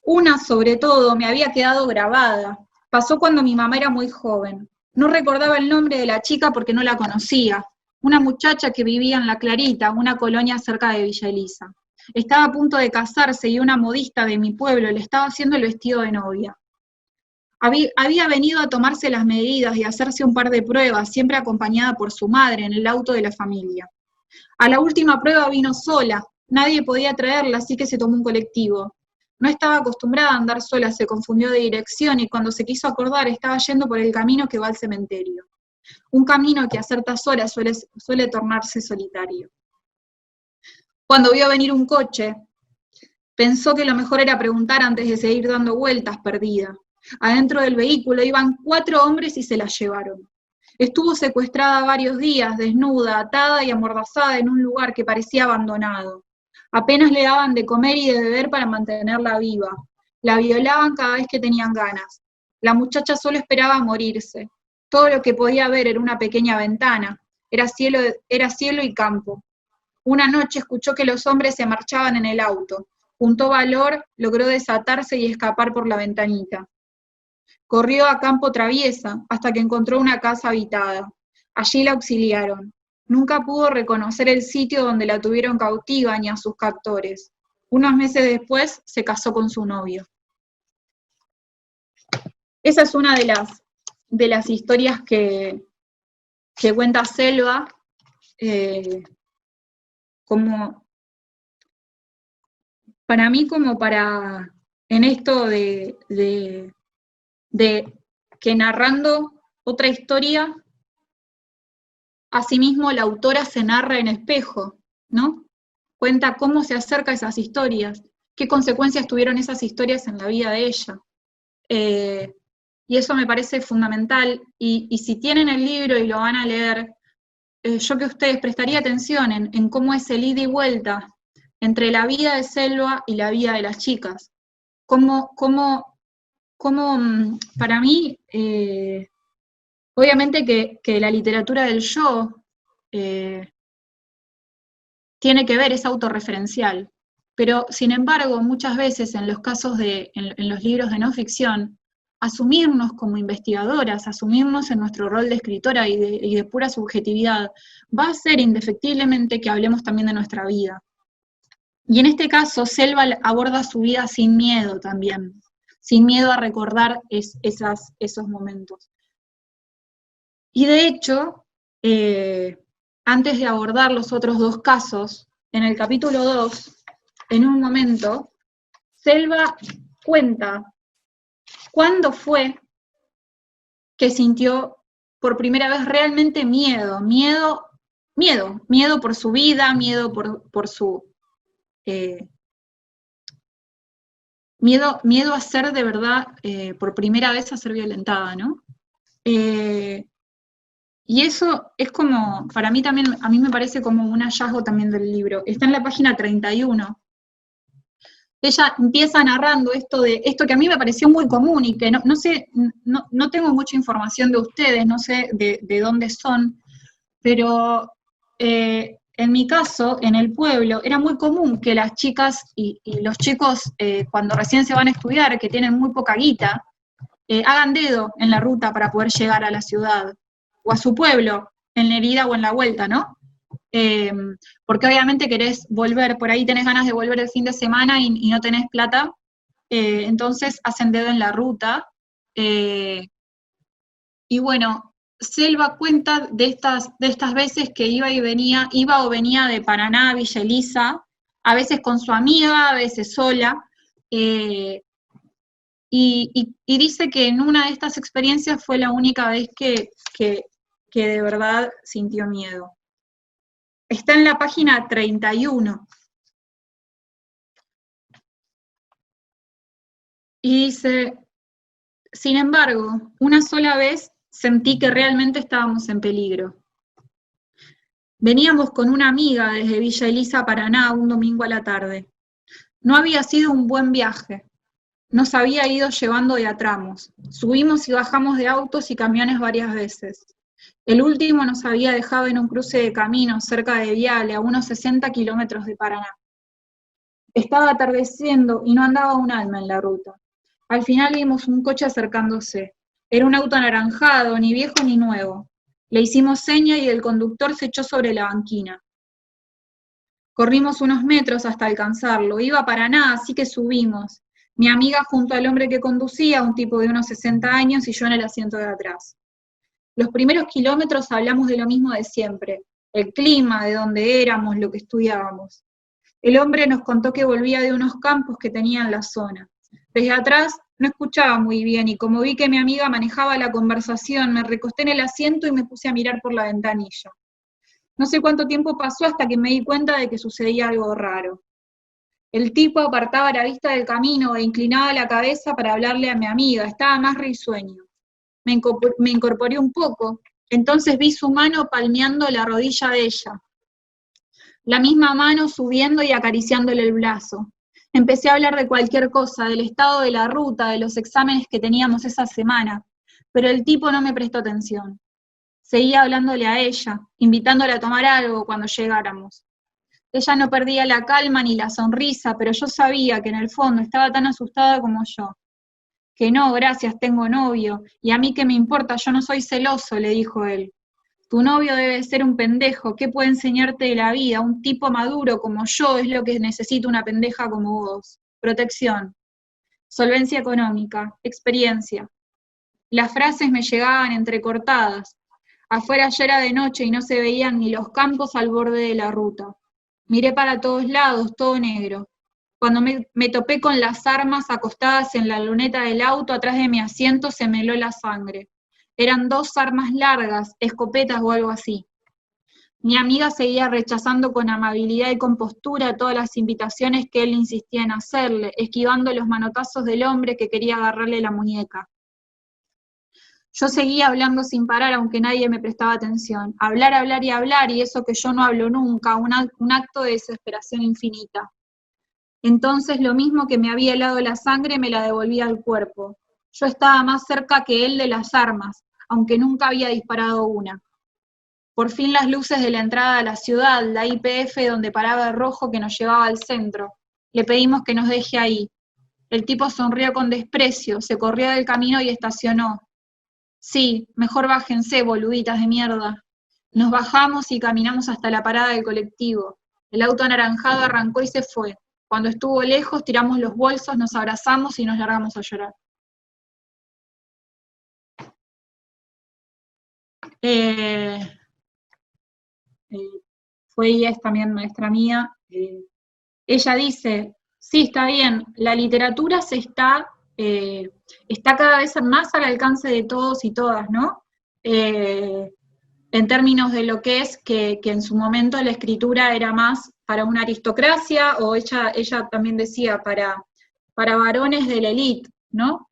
Una, sobre todo, me había quedado grabada. Pasó cuando mi mamá era muy joven. No recordaba el nombre de la chica porque no la conocía. Una muchacha que vivía en La Clarita, una colonia cerca de Villa Elisa. Estaba a punto de casarse y una modista de mi pueblo le estaba haciendo el vestido de novia. Había venido a tomarse las medidas y hacerse un par de pruebas, siempre acompañada por su madre en el auto de la familia. A la última prueba vino sola, nadie podía traerla, así que se tomó un colectivo. No estaba acostumbrada a andar sola, se confundió de dirección y cuando se quiso acordar estaba yendo por el camino que va al cementerio. Un camino que a ciertas horas suele tornarse solitario. Cuando vio venir un coche, pensó que lo mejor era preguntar antes de seguir dando vueltas perdida. Adentro del vehículo iban 4 hombres y se la llevaron. Estuvo secuestrada varios días, desnuda, atada y amordazada en un lugar que parecía abandonado. Apenas le daban de comer y de beber para mantenerla viva. La violaban cada vez que tenían ganas. La muchacha solo esperaba morirse. Todo lo que podía ver era una pequeña ventana. Era cielo y campo. Una noche escuchó que los hombres se marchaban en el auto. Juntó valor, logró desatarse y escapar por la ventanita. Corrió a campo traviesa hasta que encontró una casa habitada. Allí la auxiliaron. Nunca pudo reconocer el sitio donde la tuvieron cautiva ni a sus captores. Unos meses después se casó con su novio. Esa es una de las historias que cuenta Selva, como para mí, como para, en esto de que narrando otra historia, asimismo la autora se narra en espejo, ¿no? Cuenta cómo se acerca a esas historias, qué consecuencias tuvieron esas historias en la vida de ella. Y eso me parece fundamental, y si tienen el libro y lo van a leer, yo que ustedes prestaría atención en cómo es el ida y vuelta entre la vida de Selva y la vida de las chicas. Cómo para mí, obviamente que la literatura del yo tiene que ver, es autorreferencial, pero sin embargo, muchas veces en los casos en los libros de no ficción, asumirnos como investigadoras, asumirnos en nuestro rol de escritora y de pura subjetividad, va a hacer indefectiblemente que hablemos también de nuestra vida. Y en este caso, Selva aborda su vida sin miedo también, sin miedo a recordar esos momentos. Y de hecho, antes de abordar los otros 2 casos, en el capítulo 2, en un momento, Selva cuenta cuándo fue que sintió por primera vez realmente miedo por su vida, miedo por su... miedo a ser de verdad, por primera vez a ser violentada, ¿no? Y eso es como, para mí también, a mí me parece como un hallazgo también del libro. Está en la página 31. Ella empieza narrando esto que a mí me pareció muy común y que no sé, no tengo mucha información de ustedes, no sé de dónde son, pero en mi caso, en el pueblo, era muy común que las chicas y los chicos, cuando recién se van a estudiar, que tienen muy poca guita, hagan dedo en la ruta para poder llegar a la ciudad, o a su pueblo, en la ida o en la vuelta, ¿no? Porque obviamente querés volver, por ahí tenés ganas de volver el fin de semana y no tenés plata, entonces hacen dedo en la ruta. Y bueno, Selva cuenta de estas veces que iba o venía de Paraná a Villa Elisa, a veces con su amiga, a veces sola, y dice que en una de estas experiencias fue la única vez que de verdad sintió miedo. Está en la página 31. Y dice, sin embargo, una sola vez sentí que realmente estábamos en peligro. Veníamos con una amiga desde Villa Elisa, Paraná, un domingo a la tarde. No había sido un buen viaje. Nos había ido llevando de a tramos. Subimos y bajamos de autos y camiones varias veces. El último nos había dejado en un cruce de caminos cerca de Viale, a unos 60 kilómetros de Paraná. Estaba atardeciendo y no andaba un alma en la ruta. Al final vimos un coche acercándose. Era un auto anaranjado, ni viejo ni nuevo. Le hicimos seña y el conductor se echó sobre la banquina. Corrimos unos metros hasta alcanzarlo. Iba a Paraná, así que subimos. Mi amiga junto al hombre que conducía, un tipo de unos 60 años, y yo en el asiento de atrás. Los primeros kilómetros hablamos de lo mismo de siempre, el clima, de dónde éramos, lo que estudiábamos. El hombre nos contó que volvía de unos campos que tenía en la zona. Desde atrás no escuchaba muy bien y como vi que mi amiga manejaba la conversación, me recosté en el asiento y me puse a mirar por la ventanilla. No sé cuánto tiempo pasó hasta que me di cuenta de que sucedía algo raro. El tipo apartaba la vista del camino e inclinaba la cabeza para hablarle a mi amiga, estaba más risueño. Me incorporé un poco, entonces vi su mano palmeando la rodilla de ella. La misma mano subiendo y acariciándole el brazo. Empecé a hablar de cualquier cosa, del estado de la ruta, de los exámenes que teníamos esa semana, pero el tipo no me prestó atención. Seguía hablándole a ella, invitándola a tomar algo cuando llegáramos. Ella no perdía la calma ni la sonrisa, pero yo sabía que en el fondo estaba tan asustada como yo. Que no, gracias, tengo novio, y a mí qué me importa, yo no soy celoso, le dijo él. Tu novio debe ser un pendejo, ¿qué puede enseñarte de la vida? Un tipo maduro como yo es lo que necesita una pendeja como vos. Protección, solvencia económica, experiencia. Las frases me llegaban entrecortadas. Afuera ya era de noche y no se veían ni los campos al borde de la ruta. Miré para todos lados, todo negro. Cuando me topé con las armas acostadas en la luneta del auto, atrás de mi asiento se me heló la sangre. Eran 2 armas largas, escopetas o algo así. Mi amiga seguía rechazando con amabilidad y compostura todas las invitaciones que él insistía en hacerle, esquivando los manotazos del hombre que quería agarrarle la muñeca. Yo seguía hablando sin parar, aunque nadie me prestaba atención. Hablar y hablar, y eso que yo no hablo nunca, un acto de desesperación infinita. Entonces lo mismo que me había helado la sangre me la devolvía al cuerpo. Yo estaba más cerca que él de las armas, aunque nunca había disparado una. Por fin las luces de la entrada a la ciudad, la YPF donde paraba el rojo que nos llevaba al centro. Le pedimos que nos deje ahí. El tipo sonrió con desprecio, se corrió del camino y estacionó. Sí, mejor bájense, boluditas de mierda. Nos bajamos y caminamos hasta la parada del colectivo. El auto anaranjado arrancó y se fue. Cuando estuvo lejos, tiramos los bolsos, nos abrazamos y nos largamos a llorar. Fue y es también maestra mía. Ella dice, sí, está bien, la literatura está cada vez más al alcance de todos y todas, ¿no? En términos de lo que es que en su momento la escritura era más para una aristocracia, o ella también decía para varones de la élite, ¿no?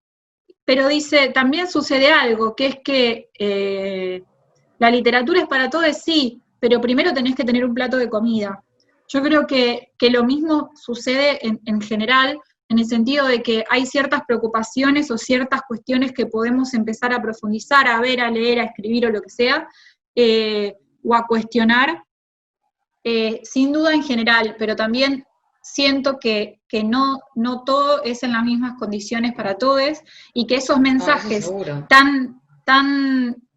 Pero dice, también sucede algo, que es que la literatura es para todos, sí, pero primero tenés que tener un plato de comida. Yo creo que lo mismo sucede en general, en el sentido de que hay ciertas preocupaciones o ciertas cuestiones que podemos empezar a profundizar, a ver, a leer, a escribir o lo que sea, o a cuestionar, sin duda en general, pero también siento que no todo es en las mismas condiciones para todos, y que esos mensajes tan,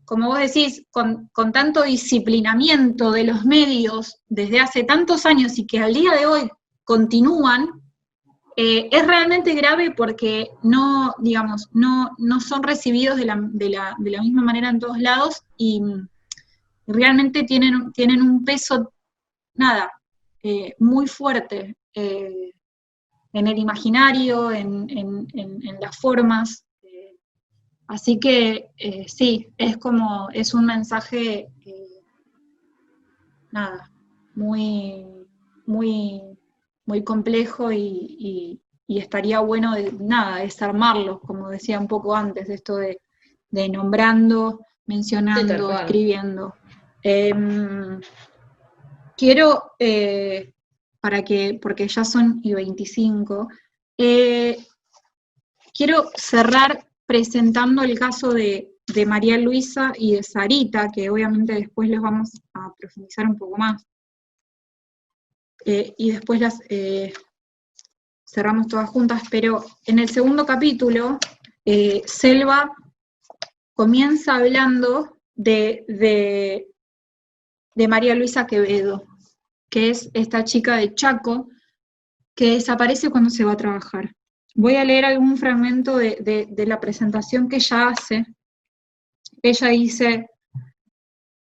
como vos decís, con tanto disciplinamiento de los medios desde hace tantos años y que al día de hoy continúan, es realmente grave porque no, digamos, no son recibidos de la misma manera en todos lados, y realmente tienen un peso, muy fuerte en el imaginario, en las formas. Así que sí, es un mensaje, muy, muy, muy complejo, y estaría bueno desarmarlo, como decía un poco antes, esto de nombrando, mencionando, Sí, escribiendo. quiero, porque ya son y 25, quiero cerrar presentando el caso de María Luisa y de Sarita, que obviamente después les vamos a profundizar un poco más. Y después las cerramos todas juntas, pero en el segundo capítulo, Selva comienza hablando de María Luisa Quevedo, que es esta chica de Chaco que desaparece cuando se va a trabajar. Voy a leer algún fragmento de la presentación que ella hace. Ella dice: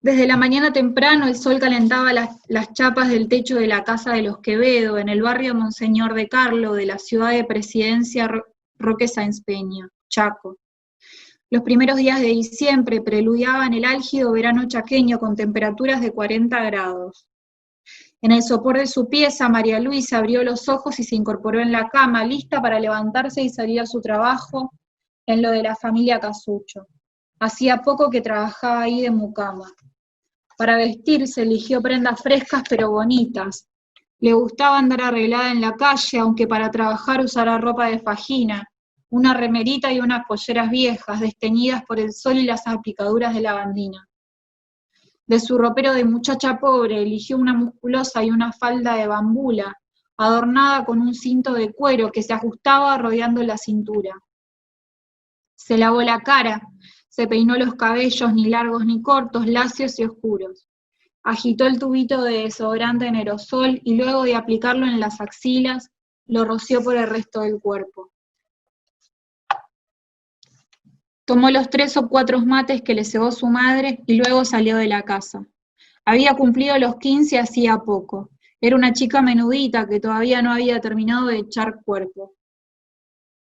desde la mañana temprano el sol calentaba las chapas del techo de la casa de los Quevedo, en el barrio Monseñor de Carlo, de la ciudad de Presidencia Roque Sáenz Peña, Chaco. Los primeros días de diciembre preludiaban el álgido verano chaqueño con temperaturas de 40 grados. En el sopor de su pieza, María Luisa abrió los ojos y se incorporó en la cama, lista para levantarse y salir a su trabajo en lo de la familia Casucho. Hacía poco que trabajaba ahí de mucama. Para vestirse eligió prendas frescas pero bonitas. Le gustaba andar arreglada en la calle, aunque para trabajar usara ropa de fajina, una remerita y unas polleras viejas, desteñidas por el sol y las aplicaduras de lavandina. De su ropero de muchacha pobre eligió una musculosa y una falda de bambula, adornada con un cinto de cuero que se ajustaba rodeando la cintura. Se lavó la cara, se peinó los cabellos ni largos ni cortos, lacios y oscuros. Agitó el tubito de desodorante en aerosol y luego de aplicarlo en las axilas, lo roció por el resto del cuerpo. Tomó los 3 o 4 mates que le cebó su madre y luego salió de la casa. Había cumplido los 15 hacía poco. Era una chica menudita que todavía no había terminado de echar cuerpo.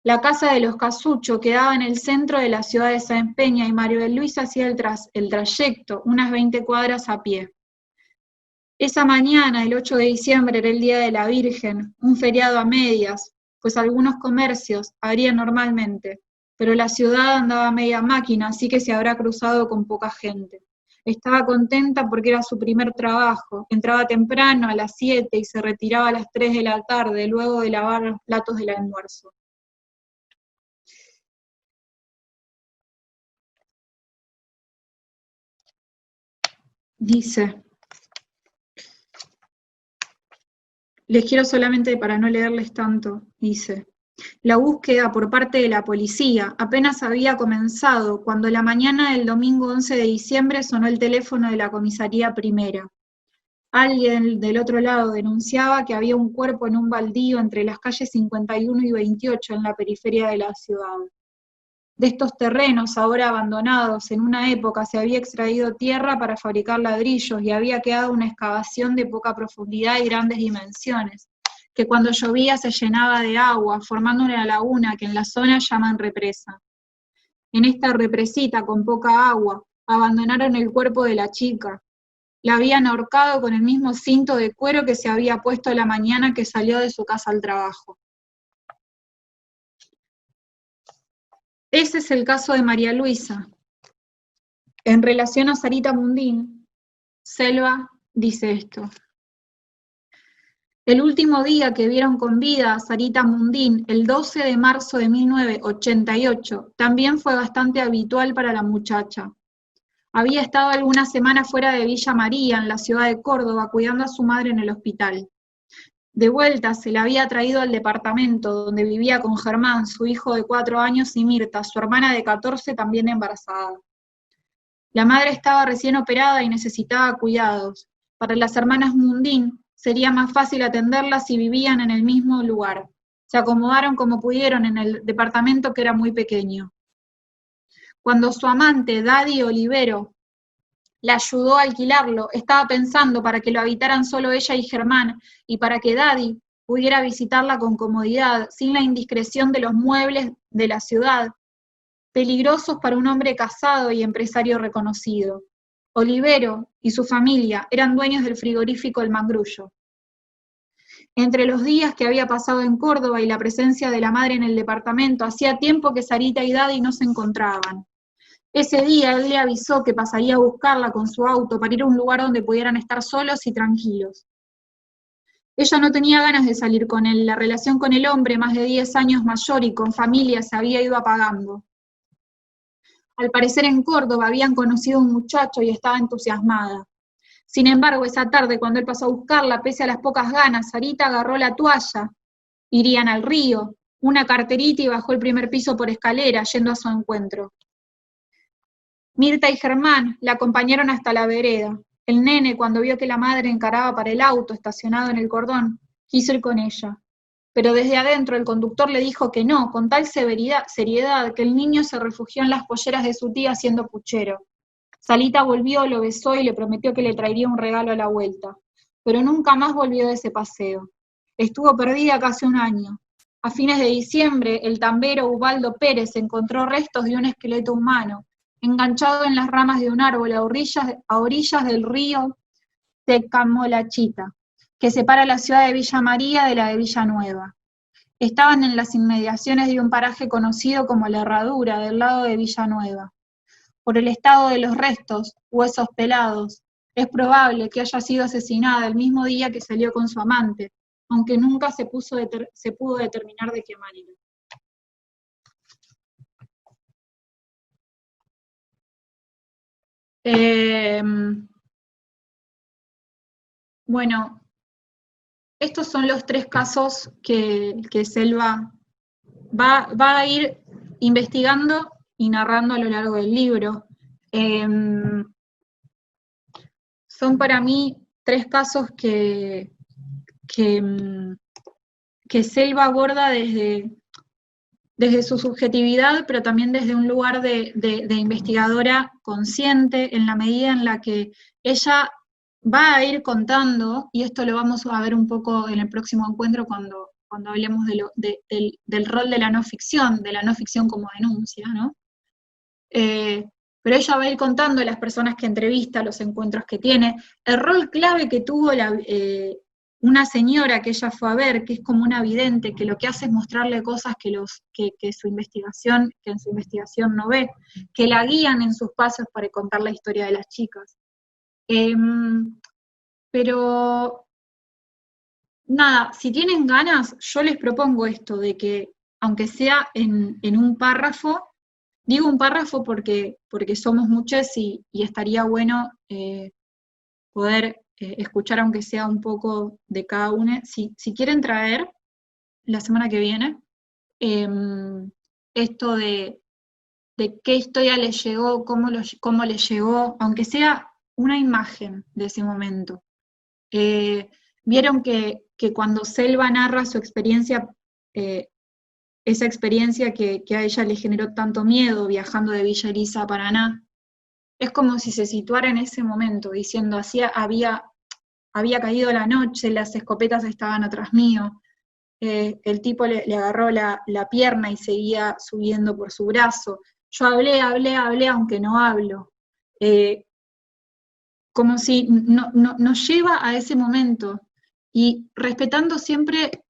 La casa de los Casucho quedaba en el centro de la ciudad de Sáenz Peña y María Luisa hacía el trayecto, unas 20 cuadras a pie. Esa mañana, el 8 de diciembre, era el Día de la Virgen, un feriado a medias, pues algunos comercios abrían normalmente, pero la ciudad andaba a media máquina, así que se habrá cruzado con poca gente. Estaba contenta porque era su primer trabajo, entraba temprano a las 7 y se retiraba a las 3 de la tarde, luego de lavar los platos del almuerzo. Dice, les quiero solamente para no leerles tanto, dice, la búsqueda por parte de la policía apenas había comenzado cuando la mañana del domingo 11 de diciembre sonó el teléfono de la comisaría primera. Alguien del otro lado denunciaba que había un cuerpo en un baldío entre las calles 51 y 28 en la periferia de la ciudad. De estos terrenos, ahora abandonados, en una época se había extraído tierra para fabricar ladrillos y había quedado una excavación de poca profundidad y grandes dimensiones, que cuando llovía se llenaba de agua, formando una laguna que en la zona llaman represa. En esta represita con poca agua, abandonaron el cuerpo de la chica. La habían ahorcado con el mismo cinto de cuero que se había puesto la mañana que salió de su casa al trabajo. Ese es el caso de María Luisa. En relación a Sarita Mundín, Selva dice esto. El último día que vieron con vida a Sarita Mundín, el 12 de marzo de 1988, también fue bastante habitual para la muchacha. Había estado algunas semanas fuera de Villa María, en la ciudad de Córdoba, cuidando a su madre en el hospital. De vuelta se la había traído al departamento, donde vivía con Germán, su hijo de 4 años, y Mirta, su hermana de 14, también embarazada. La madre estaba recién operada y necesitaba cuidados. Para las hermanas Mundín sería más fácil atenderlas si vivían en el mismo lugar. Se acomodaron como pudieron en el departamento, que era muy pequeño. Cuando su amante, Daddy Olivero, la ayudó a alquilarlo, estaba pensando para que lo habitaran solo ella y Germán, y para que Daddy pudiera visitarla con comodidad, sin la indiscreción de los muebles de la ciudad, peligrosos para un hombre casado y empresario reconocido. Olivero y su familia eran dueños del frigorífico El Mangrullo. Entre los días que había pasado en Córdoba y la presencia de la madre en el departamento, hacía tiempo que Sarita y Daddy no se encontraban. Ese día él le avisó que pasaría a buscarla con su auto para ir a un lugar donde pudieran estar solos y tranquilos. Ella no tenía ganas de salir con él, la relación con el hombre, más de 10 años mayor y con familia, se había ido apagando. Al parecer en Córdoba habían conocido a un muchacho y estaba entusiasmada. Sin embargo, esa tarde, cuando él pasó a buscarla, pese a las pocas ganas, Sarita agarró la toalla. Irían al río, una carterita y bajó el primer piso por escalera, yendo a su encuentro. Mirta y Germán la acompañaron hasta la vereda. El nene, cuando vio que la madre encaraba para el auto estacionado en el cordón, quiso ir con ella. Pero desde adentro el conductor le dijo que no, con tal seriedad que el niño se refugió en las polleras de su tía siendo puchero. Salita volvió, lo besó y le prometió que le traería un regalo a la vuelta. Pero nunca más volvió de ese paseo. Estuvo perdida casi un año. A fines de diciembre, el tambero Ubaldo Pérez encontró restos de un esqueleto humano, enganchado en las ramas de un árbol a orillas del río Tecamolachita, que separa la ciudad de Villa María de la de Villanueva. Estaban en las inmediaciones de un paraje conocido como La Herradura, del lado de Villanueva. Por el estado de los restos, huesos pelados, es probable que haya sido asesinada el mismo día que salió con su amante, aunque nunca se pudo determinar de qué manera. Bueno, estos son los 3 casos que Selva va a ir investigando y narrando a lo largo del libro. Son para mí 3 casos que Selva aborda desde su subjetividad, pero también desde un lugar de investigadora consciente, en la medida en la que ella va a ir contando, y esto lo vamos a ver un poco en el próximo encuentro cuando hablemos del rol de la no ficción como denuncia, ¿no? Pero ella va a ir contando a las personas que entrevista, los encuentros que tiene, el rol clave que tuvo una señora que ella fue a ver, que es como una vidente, que lo que hace es mostrarle cosas que en su investigación no ve, que la guían en sus pasos para contar la historia de las chicas. Pero nada, si tienen ganas, yo les propongo esto, de que aunque sea en un párrafo, digo un párrafo porque somos muchos y estaría bueno poder escuchar aunque sea un poco de cada uno. Si quieren traer la semana que viene esto de qué historia les llegó, cómo les llegó, aunque sea una imagen de ese momento. Vieron que cuando Selva narra su experiencia, esa experiencia que a ella le generó tanto miedo viajando de Villa Elisa a Paraná, es como si se situara en ese momento, diciendo, así había caído la noche, las escopetas estaban atrás mío, el tipo le agarró la pierna y seguía subiendo por su brazo, yo hablé, aunque no hablo, como si nos lleva a ese momento, y respetando siempre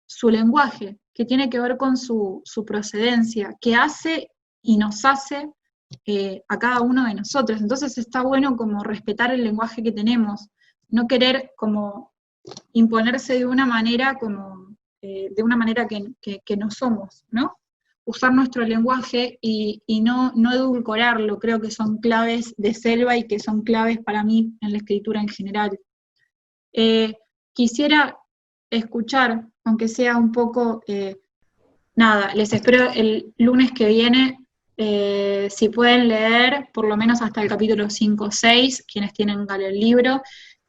su lenguaje, que tiene que ver con su procedencia, que hace y nos hace a cada uno de nosotros. Entonces está bueno como respetar el lenguaje que tenemos, no querer como imponerse de una manera que no somos, ¿no? Usar nuestro lenguaje y no edulcorarlo, creo que son claves de Selva y que son claves para mí en la escritura en general. Quisiera escuchar, aunque sea un poco, les espero el lunes que viene, si pueden leer por lo menos hasta el capítulo 5 o 6, quienes tienen el libro.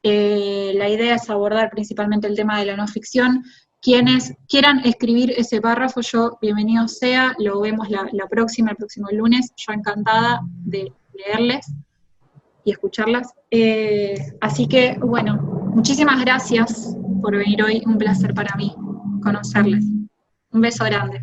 La idea es abordar principalmente el tema de la no ficción. Quienes quieran escribir ese párrafo, bienvenido sea, lo vemos el próximo lunes, yo encantada de leerles y escucharlas. Así que, bueno, muchísimas gracias por venir hoy, un placer para mí conocerles. Un beso grande.